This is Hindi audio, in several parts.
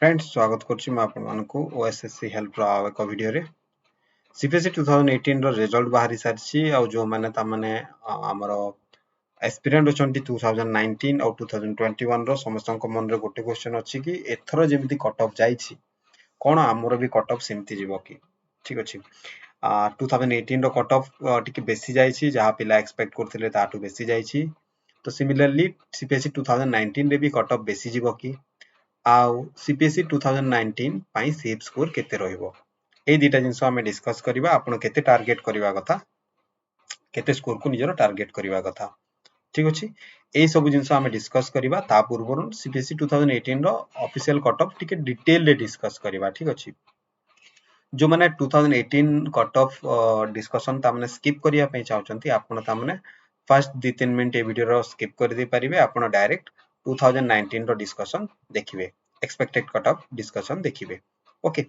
फ्रेंड्स स्वागत करछि मैं आपन मानकु ओएसएससी हेल्प रो एक वीडियो रे सीपीएसई 2018 रो रिजल्ट बाहरी सारछि आ जो माने ता माने हमरो एस्पिरेंट अछंती 2019 और 2021 रो समस्तन को मन रे गोटे क्वेश्चन अछि कि एथरो जेमिति कट ऑफ जाईछि कोन हमरो भी कट ऑफ सेमति जीवो कि ठीक अछि 2018 रो कट ऑफ टिके बेसी जाईछि जहा पिला एक्सपेक्ट करथिले ताटू बेसी जाईछि तो सिमिलरली सीपीएसई 2019 रे भी कट ऑफ बेसी जीवो कि आउ सीपीएसई 2019 पाई सीप स्कोर केते रहइबो ए दिटा जिंसो हमें डिस्कस करिबा आपण केते टारगेट करिबा कथा केते स्कोर को निजरो टारगेट करिबा कथा ठीक अछि ए सब जिंसो हमें डिस्कस करिबा ता पूर्वरु सीपीएसई 2018 रो ऑफिशियल कट ऑफ टिके डिटेल रे डिस्कस करिबा ठीक अछि जो माने 2018 कट ऑफ डिस्कशन ता माने स्किप करिया पे चाहउचंती आपण ता माने फर्स्ट 2-3 मिनिट ए वीडियो रो स्किप कर दे परिबे आपण डायरेक्ट 2019 रो डिस्कशन देखिबे एक्सपेक्टेड कट ऑफ डिस्कशन देखिबे ओके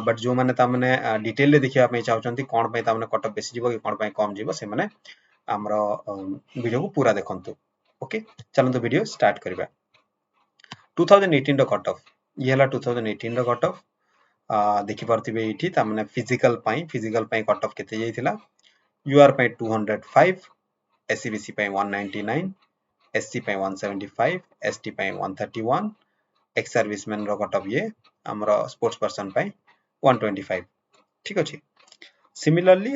बट जो माने ता माने डिटेल रे देखिया पे चाहउचंती कोन पे ता माने कट ऑफ बेसी जीवो कि कोन पे कम जीवो से माने हमरो वीडियो को पूरा देखंतु ओके चलंतु वीडियो स्टार्ट करिबा 2018 रो कट ऑफ ये हला 2018 रो कट ऑफ देखि पारथिबे एठी ता माने फिजिकल पई कट ऑफ केते जाईथिला यूआर पई 205 एससीबीसी पई 199 एससी पई 175 एसटी पई 131 ex serviceman row cut of ये हमरो स्पोर्ट्स पर्सन पई 125 ठीक अछि सिमिलरली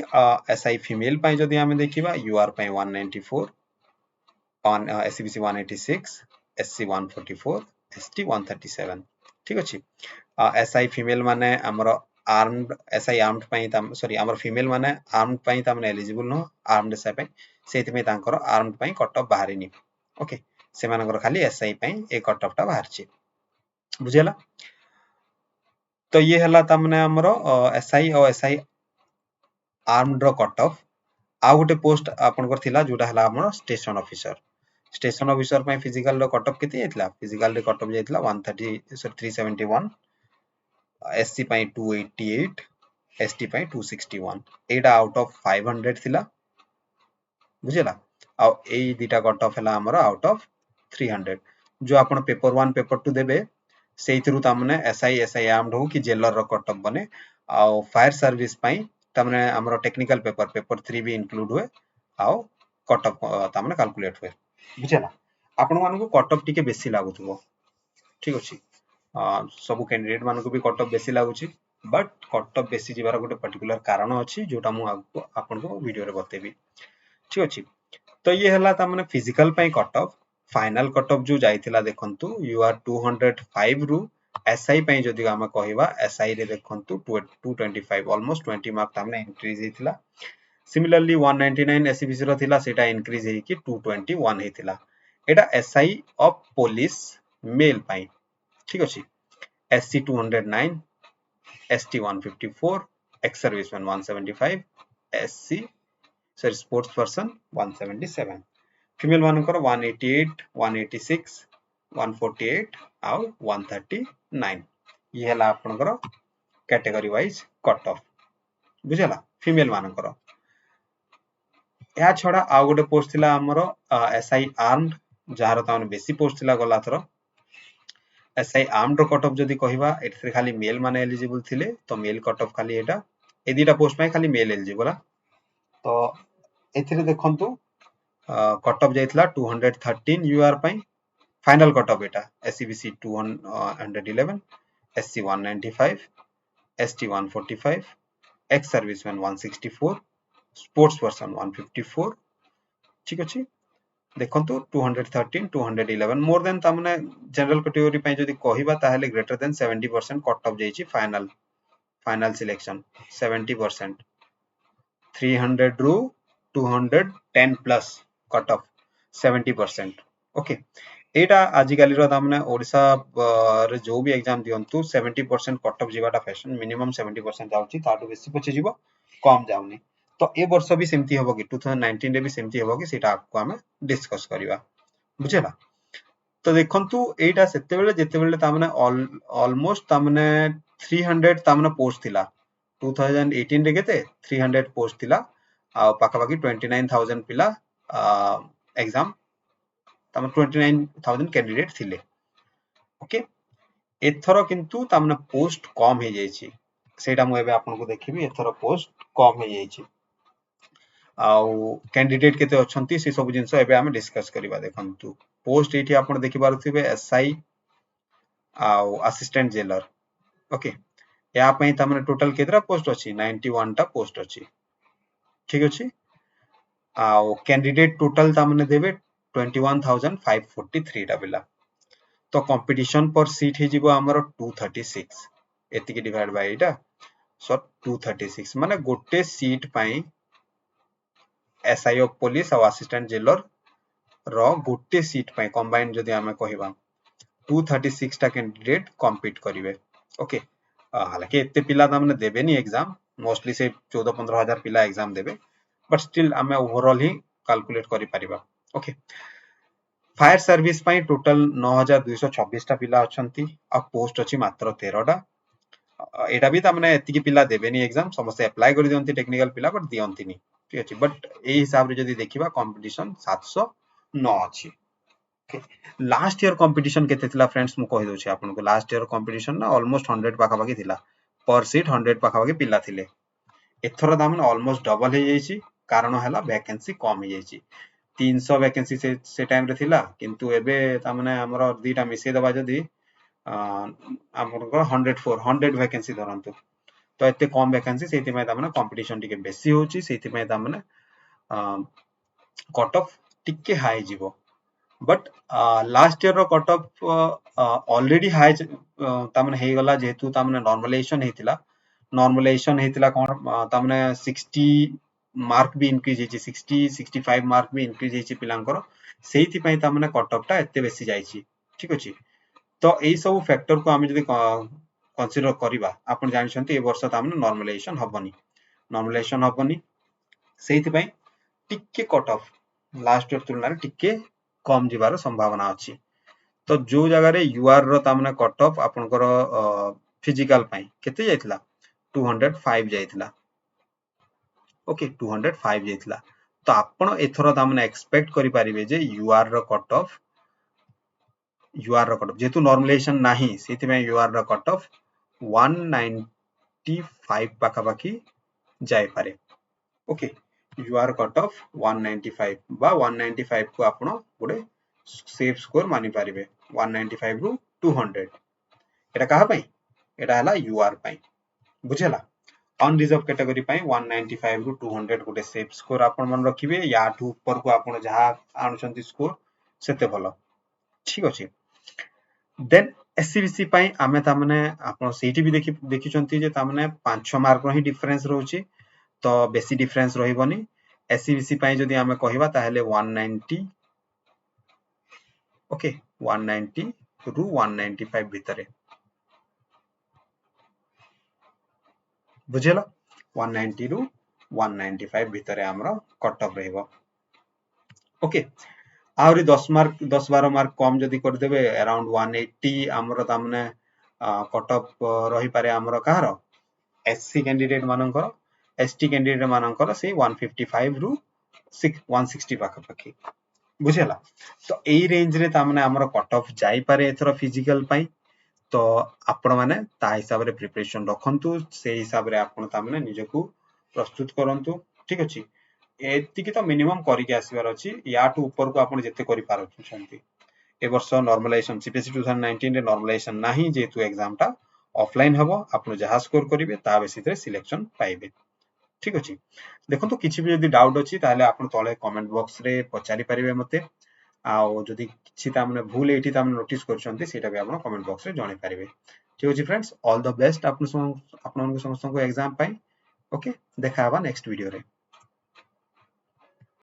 एसआई फीमेल पई जदी हमें देखिबा यूआर पई 194 ऑन एससीबीसी 186 एससी 144 एसटी 137 ठीक अछि एसआई फीमेल माने हमरो आर्म्ड एसआई आर्म्ड पई सॉरी हमर फीमेल माने आर्म्ड पई ता माने एलिजिबल न आर्म्ड एसआई पई सेति में तांकर आर्म्ड पई कट ऑफ बाहरिनी ओके से मानकर खाली एसआई पई ए कट ऑफ ता बाहरची बुझेला तो ये हला ता माने हमरो एसआई और SI armed row cut of आ गोटे पोस्ट आपनकर थिला जोटा हला हमरो स्टेशन ऑफिसर पई फिजिकल रो कट ऑफ केते जायतला फिजिकल रे कट ऑफ जायतला 130 सॉरी 371 एससी पई 288 एसटी पई 261 एटा आउट ऑफ 500 थिला बुझेला आ ए दिटा कट ऑफ हला हमरो आउट ऑफ 300 जो आपण पेपर 1 पेपर 2 देबे सेइथरु तामने एसआई आर्म्ड हो कि जेलर रो कट ऑफ बने आ फायर सर्विस पई तामने हमरो टेक्निकल पेपर 3 भी इंक्लूड हुए आ कट ऑफ तामने कैलकुलेट हुए बुझेला आपण मानको कट ऑफ टिके बेसी लागुथबो ठीक अछि सब कैंडिडेट मानको भी कट ऑफ बेसी लागुची बट कट ऑफ बेसी जीवार गोटे पर्टिकुलर कारण अछि जोटा मु आपन को वीडियो रे बतेबी ठीक अछि तो ये हला ता माने फिजिकल पई cut off final cut of जो जाइथिला देखंतु यू आर 205 रु एसआई पई जदी हम कहिबा एसआई रे देखंतु 225 ऑलमोस्ट 20 मार्क तामने इंक्रीज हेतिला सिमिलरली 199 एससीबीसी रो थिला सेटा इंक्रीज हे कि 221 हेतिला एटा एसआई ऑफ पुलिस मेल पई ठीक अछि SC 209 ST 154 ex serviceman 175 SC sorry sports person 177 female मानकर 188 186 148 आउ 139 ये हला आपनकर कैटेगरी वाइज कट ऑफ बुझला फीमेल मानकर या छडा आ गोटे पोस्ट थिला हमरो एसआई आर्म्ड जार ताने बेसी पोस्ट थिला गला thorough SI armed row cut of जदी कहिबा एथरे खाली मेल माने एलिजिबल थिले तो मेल कट ऑफ खाली एटा ए दिटा पोस्ट में खाली मेल एलिजिबल तो एथरे देखंतु कट ऑफ जाइतला 213 यूआर पई फाइनल कट ऑफ एटा SEBC 211 SC 195 ST 145 ex serviceman 164 sports person 154 ठीक अछि देखंतु 213 211 मोर देन तामने जनरल कैटेगरी पई जदी कहिबा ताहेले ग्रेटर देन 70% कट ऑफ जाईची फाइनल सिलेक्शन 70% 300 रु 210 प्लस कट ऑफ 70% ओके एटा आजिकाली रो तामने ओडिसा रे जो भी एग्जाम दियंतु 70% कट ऑफ जीवाटा फैशन मिनिमम 70% जाउची ताटो बेसी पछे जीवो कम जाउनी तो ए वर्ष भी सेमती होबो कि 2019 रे भी सेमती होबो कि सेटा आपको हमें डिस्कस करिवा बुझेला तो देखंतु एटा सेते बेले जेते बेले तामने ऑलमोस्ट तामने 300 तामने पोस्ट थिला 2018 रे केते 300 पोस्ट थिला आ पाखा पाखी 29000 पिला एग्जाम तामने 29000 कैंडिडेट थिले ओके एथर किंतु तामने पोस्ट कम हे जायछि सेटा मु एबे आपनको देखिबी एथर पोस्ट कम हे जायछि आउ कैंडिडेट केते अछंती से सब जिंस एबे हम डिस्कस करबा देखंतु पोस्ट एठी आपण देखि पारुथिबे एसआई आउ असिस्टेंट जेलर ओके या पई तामने टोटल केतरा पोस्ट अछि 91 टा पोस्ट अछि ठीक अछि आउ कैंडिडेट टोटल तामने देबे 21543 टा बिला तो कंपटीशन पर सीट हे जिवो हमर 236 एतिकी डिवाइड बाय एटा सो 236 माने गोटे सीट पई एसआई ऑफ पुलिस और असिस्टेंट जेलर रो गोटे सीट पई कंबाइन जदी हमें कहिबा 236 टा कैंडिडेट कम्पीट करिवे ओके हालांकि एते पिला तामने देबेनी एग्जाम मोस्टली से 14-15 हजार पिला एग्जाम देबे बट स्टिल हमें ओवरऑल ही कैलकुलेट करि परिबा ओके फायर सर्विस पई टोटल 9226 टा पिला अछंती आ पोस्ट अछि मात्र 13 टा एटा भी तामने एतिकी पिला देबेनी एग्जाम समस्त अप्लाई करि दियंती टेक्निकल पिला बट दियंतीनी ठीक अछि बट एई हिसाब रे जदी देखिबा कंपटीशन 709 अछि लास्ट ईयर कंपटीशन केते थिला फ्रेंड्स मु कहि दोछि आपनको लास्ट ईयर कंपटीशन ना ऑलमोस्ट 100 पाखा पाखी थिला पर सीट 100 पाखा पाखी पिला थिले एथरो दामन ऑलमोस्ट डबल हे जायछि कारण हला वैकेंसी कम हे जायछि 300 वैकेंसी से टाइम रे थिला किंतु एबे तामने हमरो दीटा मिसे दबा जदी हमरो 100 वैकेंसी धरंतु तो एते कम वैकेंसी सेति में तामने कंपटीशन टिके बेसी होछि सेति में तामने कट ऑफ टिके हाई जीवो बट लास्ट ईयर रो कट ऑफ ऑलरेडी हाई तामने हे गला जेतु तामने नॉर्मलाइजेशन हेतिला नॉर्मलाइजेशन हेतिला कोन तामने 60 मार्क भी इंक्रीज हेछि 60-65 मार्क भी इंक्रीज हेछि पिलांकर सेति पई तामने कट ऑफ टा एते बेसी जायछि ठीक अछि तो एई सब फैक्टर को हम जदी कंसीडर करिबा आपण जानिसंती ए वर्ष तामने नॉर्मलाइजेशन हबनी सेति पई टिके कट ऑफ लास्ट ईयर तुलना रे टिके कम जिबार संभावना अछि तो जो जगह रे यूआर रो तामने कट ऑफ आपनकर फिजिकल पई केते जायतिला 205 जायतिला ओके 205 जायतिला तो आपण एथरो तामने एक्सपेक्ट करि परिबे जे यूआर रो कट ऑफ जेतु नॉर्मलाइजेशन नाही सेति में यूआर रो कट ऑफ 195 पाखा पाखी जाय पारे ओके यूआर कट ऑफ 195 बा 195 को आपण गोटे सेफ स्कोर मानि पारिबे 195 रु 200 एटा कहा पई एटा हला यूआर पई बुझेला अनरिजर्व कैटेगरी पई 195 रु 200 गोटे सेफ स्कोर आपण मन रखिबे या ठु ऊपर को आपण जहा आणुचंती स्कोर सेते भलो ठीक अछि देन एससीबीसी पई आमे तामने आपण सेठी भी देखिचंती जे तामने 5-6 मार्क रो ही डिफरेंस रहउची तो बेसी डिफरेंस रहिबनी एससीबीसी पई जदी आमे कहिबा ताहेले 190 ओके 190 रु 195 भितरे बुझेला 190 रु 195 भितरे हमरो कट ऑफ रहइबो ओके आउरी 10-12 मार्क कम जदी कर देबे अराउंड 180 हमरो तामने कट ऑफ रही पारे हमरो कहारो एससी कैंडिडेट मानकर एसटी कैंडिडेट मानकर से 155 रु 160 पाखा पाखी बुझेला तो एई रेंज रे तामने हमरो कट ऑफ जाई पारे एथरो फिजिकल पई तो आपण माने ता हिसाब रे प्रिपरेशन रखंतु से हिसाब रे आपण तामने निजको प्रस्तुत करंतु ठीक अछि एतिकी तो मिनिमम करि के आसीबार अछि या टू ऊपर को आपण जते करि पारछंती ए वर्ष नॉर्मलाइजेशन सीपीएसई 2019 रे नॉर्मलाइजेशन नाही जेतु एग्जाम टा ऑफलाइन हबो आपण जहा स्कोर करिवे ता बेसिस रे सिलेक्शन पाइबे ठीक अछि देखंतु किछि भी यदि डाउट अछि ताले आपण तळे कमेंट बॉक्स रे पचारि परिबे मते आउ जदि किछि तामने भूल एठी तामने नोटिस करछंती सेटा भी आपण कमेंट बॉक्स रे जणे परिबे ठीक अछि फ्रेंड्स ऑल द बेस्ट आपण समस्त को एग्जाम पाई ओके देखा हबा नेक्स्ट वीडियो रे